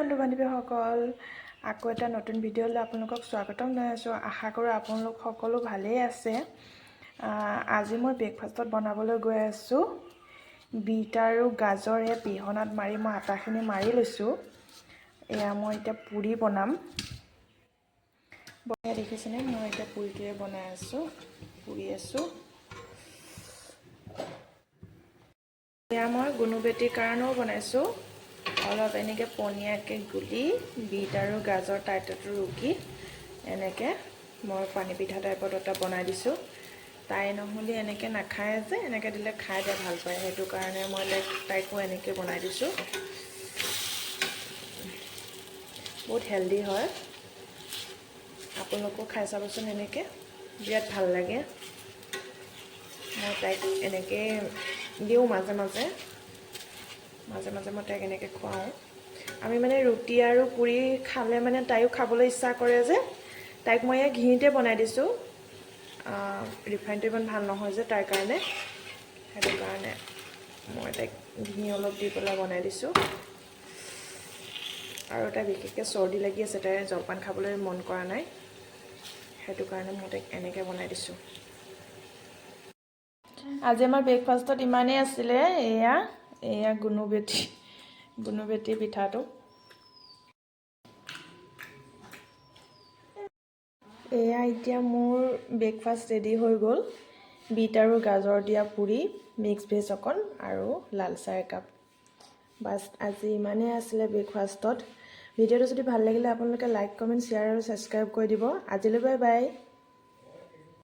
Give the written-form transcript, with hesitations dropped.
বন্ধু বান্ধৱীসকল আকৌ এটা নতুন ভিডিঅ'লৈ আপোনালোকক স্বাগতম জনাইছোঁ। আশা কৰোঁ আপোনালোক সকলো ভালেই আছে। আজি মই ব্ৰেকফাষ্টত বনাবলৈ গৈ আছোঁ বিট আৰু গাজৰে পিহনাত মাৰি মই আটাখিনি মাৰি লৈছোঁ। এয়া মই এতিয়া পুৰি বনাম। বনাই দেখিছেনে? মই এতিয়া পুৰিটোৱে বনাই আছোঁ, পুৰি আছোঁ। এয়া মই গুণুবেটিৰ কাৰণেও বনাইছোঁ। অলপ এনেকৈ পনীয়াকৈ গুলি বিট আৰু গাজৰ টাইটটো ৰুকি এনেকৈ মই পানী পিঠা টাইপত এটা বনাই দিছোঁ। তাই নহ'লে এনেকৈ নাখায় যে, এনেকৈ দিলে খাই দিয়ে ভাল পায়, সেইটো কাৰণে মই তাইকো এনেকৈ বনাই দিছোঁ। বহুত হেল্ডি হয়, আপোনালোকেও খাই চাবচোন। এনেকৈ বিৰাট ভাল লাগে। মই তাইক এনেকৈ দিওঁ মাজে মাজে মই তাইক এনেকৈ খুৱাওঁ। আমি মানে ৰুটি আৰু পুৰি খালে মানে তাইও খাবলৈ ইচ্ছা কৰে যে, তাইক মই এই ঘিতে বনাই দিছোঁ। ৰিফাইনটো ইমান ভাল নহয় যে তাইৰ কাৰণে, সেইটো কাৰণে মই তাইক ঘি অলপ দি পেলাই বনাই দিছোঁ। আৰু তাই বিশেষকৈ চৰ্দি লাগি আছে, তাই জলপান খাবলৈ মন কৰা নাই, সেইটো কাৰণে মই তাইক এনেকৈ বনাই দিছোঁ। আজি আমাৰ ব্ৰেকফাষ্টত ইমানেই আছিলে। এয়া গুণুবেটি পিঠাটো। এয়া এতিয়া মোৰ ব্ৰেকফাষ্ট ৰেডি হৈ গ'ল। বিট আৰু গাজৰ দিয়া পুৰি, মিক্স ভেজ অকণ আৰু লাল চাহ একাপ। বাছ আজি ইমানেই আছিলে ব্ৰেকফাষ্টত। ভিডিঅ'টো যদি ভাল লাগিলে আপোনালোকে লাইক, কমেণ্ট, শ্বেয়াৰ আৰু ছাবস্ক্ৰাইব কৰি দিব। আজিলৈ বাই বাই।